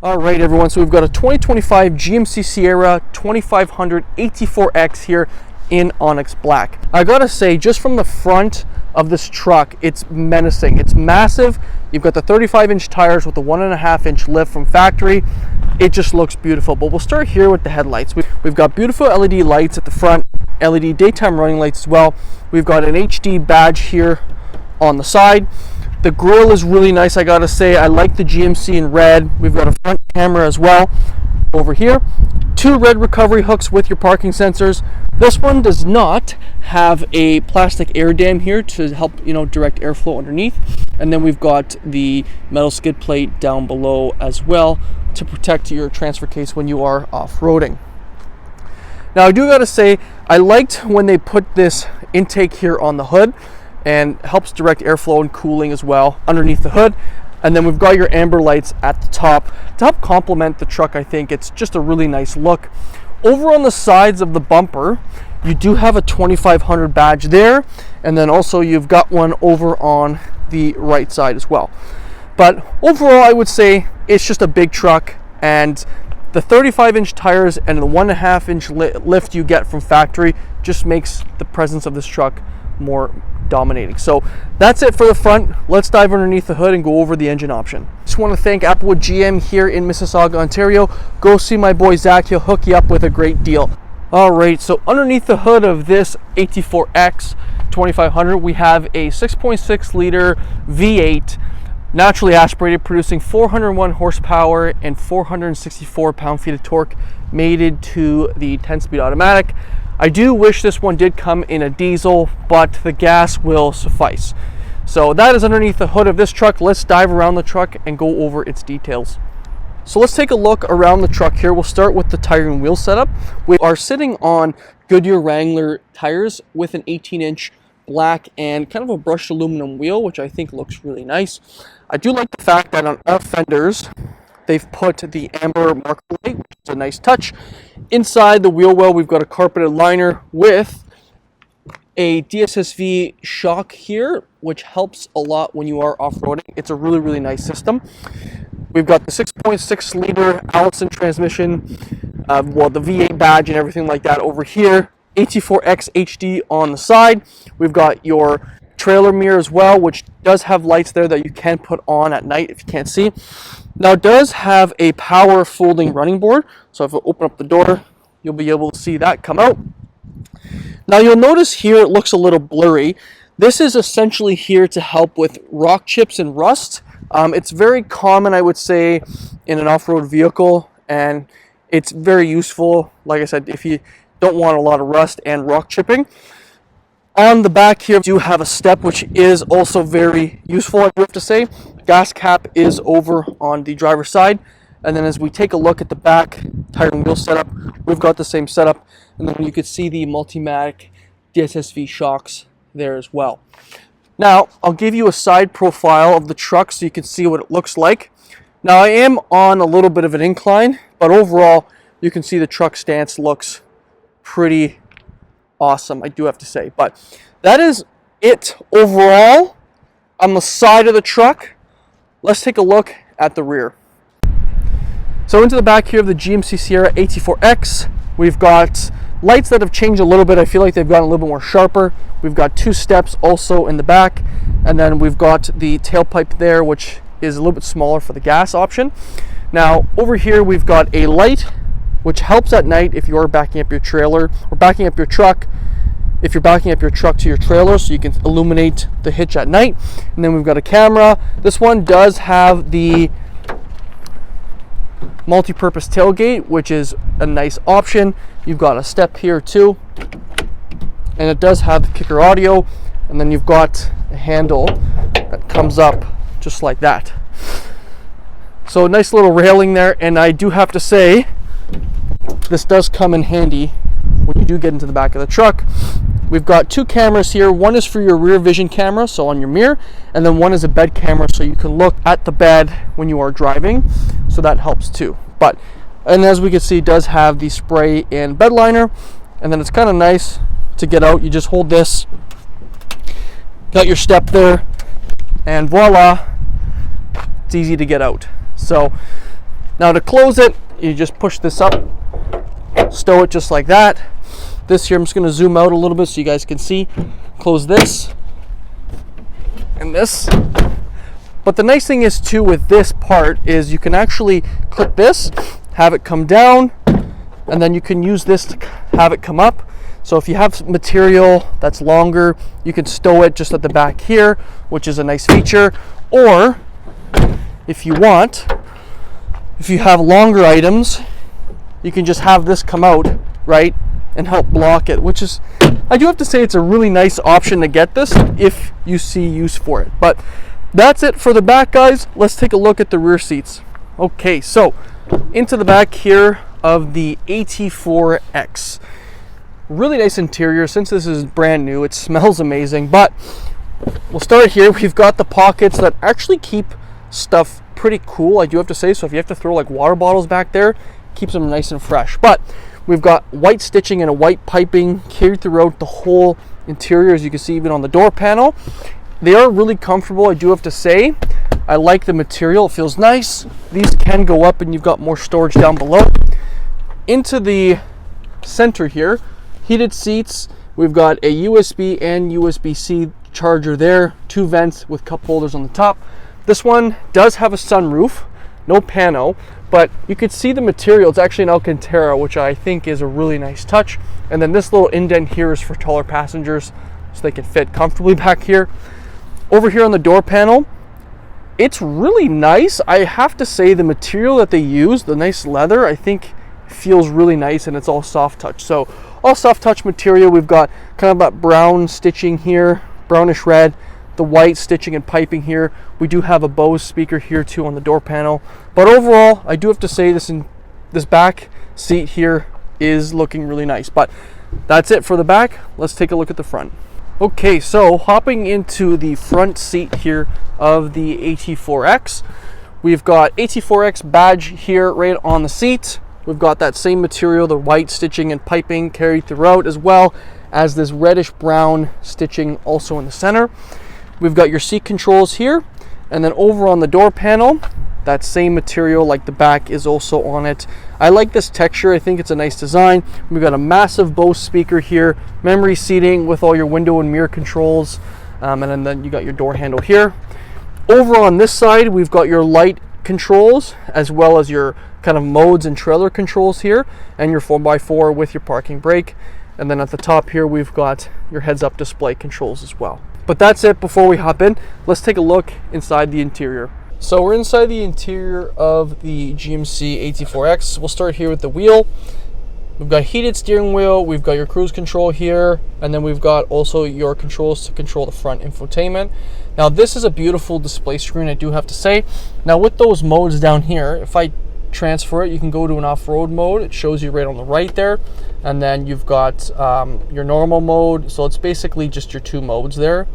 All right, everyone, so we've got a 2025 GMC Sierra 2500 AT4X here in Onyx Black. I gotta say, just from the front of this truck, it's menacing. It's massive. You've got the 35-inch tires with the 1.5-inch lift from factory. It just looks beautiful. But we'll start here with the headlights. We've got beautiful LED lights at the front, LED daytime running lights as well. We've got an HD badge here on the side. The grille is really nice, I gotta say. I like the GMC in red. We've got a front camera as well over here. 2 red recovery hooks with your parking sensors. This one does not have a plastic air dam here to help, direct airflow underneath. And then we've got the metal skid plate down below as well to protect your transfer case when you are off-roading. Now, I do gotta say, I liked when they put this intake here on the hood, and helps direct airflow and cooling as well underneath the hood. And then we've got your amber lights at the top to help complement the truck. I think it's just a really nice look. Over on the sides of the bumper, you do have a 2500 badge there, and then also you've got one over on the right side as well. But overall, I would say it's just a big truck, and the 35-inch tires and the 1.5-inch lift you get from factory just makes the presence of this truck more dominating. So that's it for the front. Let's dive underneath the hood and go over the engine option. Just want to thank Applewood GM here in Mississauga, Ontario. Go see my boy Zach. He'll hook you up with a great deal. All right, so underneath the hood of this AT4X 2500, we have a 6.6 liter V8 naturally aspirated, producing 401 horsepower and 464 pound-feet of torque, mated to the 10-speed automatic. I do wish this one did come in a diesel, but the gas will suffice. So that is underneath the hood of this truck. Let's dive around the truck and go over its details. So let's take a look around the truck here. We'll start with the tire and wheel setup. We are sitting on Goodyear Wrangler tires with an 18-inch black and kind of a brushed aluminum wheel, which I think looks really nice. I do like the fact that on our fenders, they've put the amber marker light, which is a nice touch. Inside the wheel well, we've got a carpeted liner with a DSSV shock here, which helps a lot when you are off-roading. It's a really, really nice system. We've got the 6.6 liter Allison transmission, the V8 badge and everything like that over here. AT4X HD on the side. We've got your trailer mirror as well, which does have lights there that you can put on at night if you can't see. Now, it does have a power folding running board, so if I open up the door, you'll be able to see that come out. Now, you'll notice here it looks a little blurry. This is essentially here to help with rock chips and rust. It's very common, I would say, in an off-road vehicle, and it's very useful, like I said, if you don't want a lot of rust and rock chipping. On the back here, you do have a step, which is also very useful, I have to say. Gas cap is over on the driver's side. And then as we take a look at the back tire and wheel setup, we've got the same setup. And then you can see the Multimatic DSSV shocks there as well. Now, I'll give you a side profile of the truck so you can see what it looks like. Now, I am on a little bit of an incline, but overall, you can see the truck stance looks pretty awesome, I do have to say. But that is it overall on the side of the truck. Let's take a look at the rear. So into the back here of the GMC Sierra AT4X, we've got lights that have changed a little bit. I feel like they've gotten a little bit more sharper. We've got 2 steps also in the back, and then we've got the tailpipe there, which is a little bit smaller for the gas option. Now over here we've got a light which helps at night if you're backing up your trailer or backing up your truck. If you're backing up your truck to your trailer, so you can illuminate the hitch at night. And then we've got a camera. This one does have the multi-purpose tailgate, which is a nice option. You've got a step here too, and it does have the kicker audio. And then you've got a handle that comes up just like that. So a nice little railing there, and I do have to say, this does come in handy when you do get into the back of the truck. We've got 2 cameras here. One is for your rear vision camera, so on your mirror, and then one is a bed camera, so you can look at the bed when you are driving, so that helps too. And as we can see, it does have the spray and bed liner, and then it's kind of nice to get out. You just hold this, got your step there, and voila, it's easy to get out. So Now to close it, you just push this up, stow it just like that. This here, I'm just going to zoom out a little bit so you guys can see. Close this and this. But the nice thing is too with this part is you can actually clip this, have it come down, and then you can use this to have it come up. So if you have material that's longer, you can stow it just at the back here, which is a nice feature. Or if you want, if you have longer items, you can just have this come out, right, and help block it, which is, I do have to say, it's a really nice option to get this if you see use for it. But that's it for the back, guys. Let's take a look at the rear seats. Okay, so into the back here of the AT4X. Really nice interior. Since this is brand new, it smells amazing. But we'll start here. We've got the pockets that actually keep stuff pretty cool, I do have to say. So if you have to throw like water bottles back there, keeps them nice and fresh. But we've got white stitching and a white piping carried throughout the whole interior, as you can see even on the door panel. They are really comfortable, I do have to say. I like the material, it feels nice. These can go up and you've got more storage down below. Into the center here, heated seats. We've got a USB and USB-C charger there, 2 vents with cup holders on the top. This one does have a sunroof, no pano, but you can see the material. It's actually an Alcantara, which I think is a really nice touch. And then this little indent here is for taller passengers, so they can fit comfortably back here. Over here on the door panel, it's really nice. I have to say the material that they use, the nice leather, I think feels really nice, and it's all soft touch. So all soft touch material. We've got kind of that brown stitching here, brownish red, the white stitching and piping here. We do have a Bose speaker here too on the door panel. But overall, I do have to say this back seat here is looking really nice. But that's it for the back. Let's take a look at the front. Okay, so hopping into the front seat here of the AT4X, we've got AT4X badge here right on the seat. We've got that same material, the white stitching and piping carried throughout, as well as this reddish brown stitching also in the center. We've got your seat controls here, and then over on the door panel, that same material like the back is also on it. I like this texture. I think it's a nice design. We've got a massive Bose speaker here, memory seating with all your window and mirror controls, and then you got your door handle here. Over on this side, we've got your light controls as well as your kind of modes and trailer controls here, and your 4x4 with your parking brake. And then at the top here, we've got your heads-up display controls as well. But that's it. Before we hop in, let's take a look inside the interior. So we're inside the interior of the GMC AT4X. We'll start here with the wheel. We've got heated steering wheel, we've got your cruise control here, and then we've got also your controls to control the front infotainment. Now this is a beautiful display screen, I do have to say. Now with those modes down here, if I transfer it, you can go to an off-road mode. It shows you right on the right there. And then you've got your normal mode. So it's basically just your 2 modes there.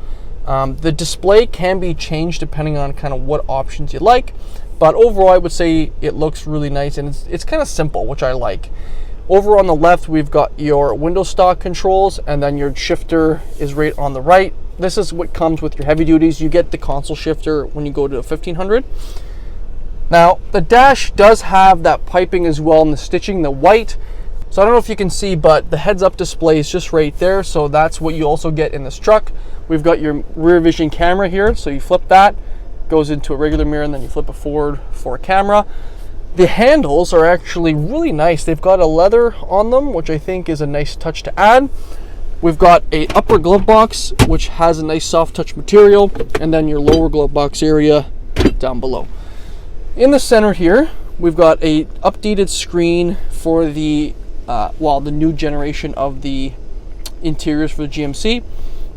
The display can be changed depending on kind of what options you like, but overall I would say it looks really nice, and it's kind of simple, which I like. Over on the left, we've got your window stock controls, and then your shifter is right on the right. This is what comes with your heavy duties. You get the console shifter when you go to a 1500. Now the dash does have that piping as well, and the stitching, the white. So I don't know if you can see, but the heads-up display is just right there. So that's what you also get in this truck. We've got your rear vision camera here. So you flip that, goes into a regular mirror, and then you flip it forward for a camera. The handles are actually really nice. They've got a leather on them, which I think is a nice touch to add. We've got a upper glove box, which has a nice soft touch material, and then your lower glove box area down below. In the center here, we've got a updated screen for the the new generation of the interiors for the GMC.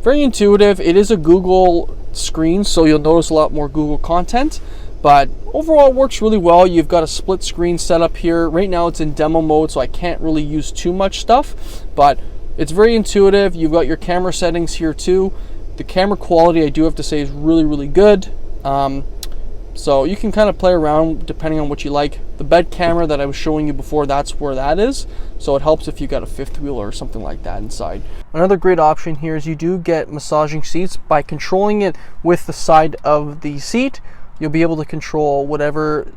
Very intuitive. It is a Google screen, so you'll notice a lot more Google content, but overall it works really well. You've got a split screen setup here. Right now it's in demo mode, so I can't really use too much stuff, but it's very intuitive. You've got your camera settings here too. The camera quality, I do have to say, is really good. So you can kind of play around depending on what you like. The bed camera that I was showing you before, that's where that is. So it helps if you got a fifth wheel or something like that inside. Another great option here is you do get massaging seats. By controlling it with the side of the seat, you'll be able to control whatever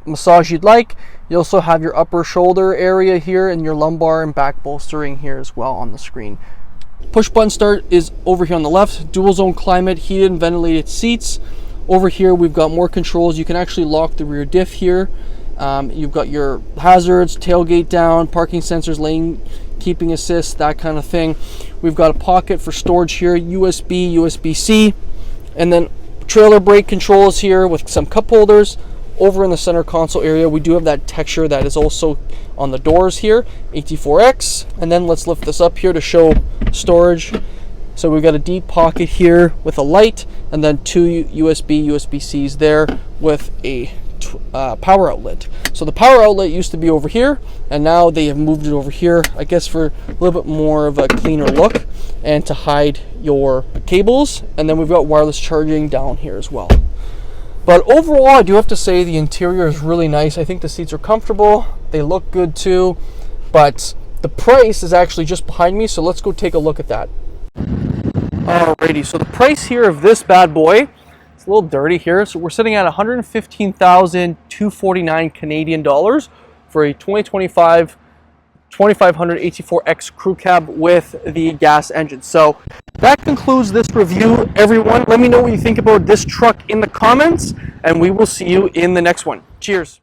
massage you'd like. You also have your upper shoulder area here and your lumbar and back bolstering here as well on the screen. Push button start is over here on the left. Dual zone climate, heated and ventilated seats. Over here we've got more controls. You can actually lock the rear diff here. You've got your hazards, tailgate down, parking sensors, lane keeping assist, that kind of thing. We've got a pocket for storage here, USB, USB-C, and then trailer brake controls here with some cup holders. Over in the center console area, we do have that texture that is also on the doors here, AT4X. And then let's lift this up here to show storage. So we've got a deep pocket here with a light, and then two USB-Cs there with a power outlet. So the power outlet used to be over here, and now they have moved it over here, I guess for a little bit more of a cleaner look and to hide your cables. And then we've got wireless charging down here as well. But overall, I do have to say the interior is really nice. I think the seats are comfortable. They look good too. But the price is actually just behind me, so let's go take a look at that. Alrighty, so the price here of this bad boy, it's a little dirty here. So we're sitting at 115,249 Canadian dollars for a 2025 2500 AT4X crew cab with the gas engine. So that concludes this review, everyone. Let me know what you think about this truck in the comments, and we will see you in the next one. Cheers.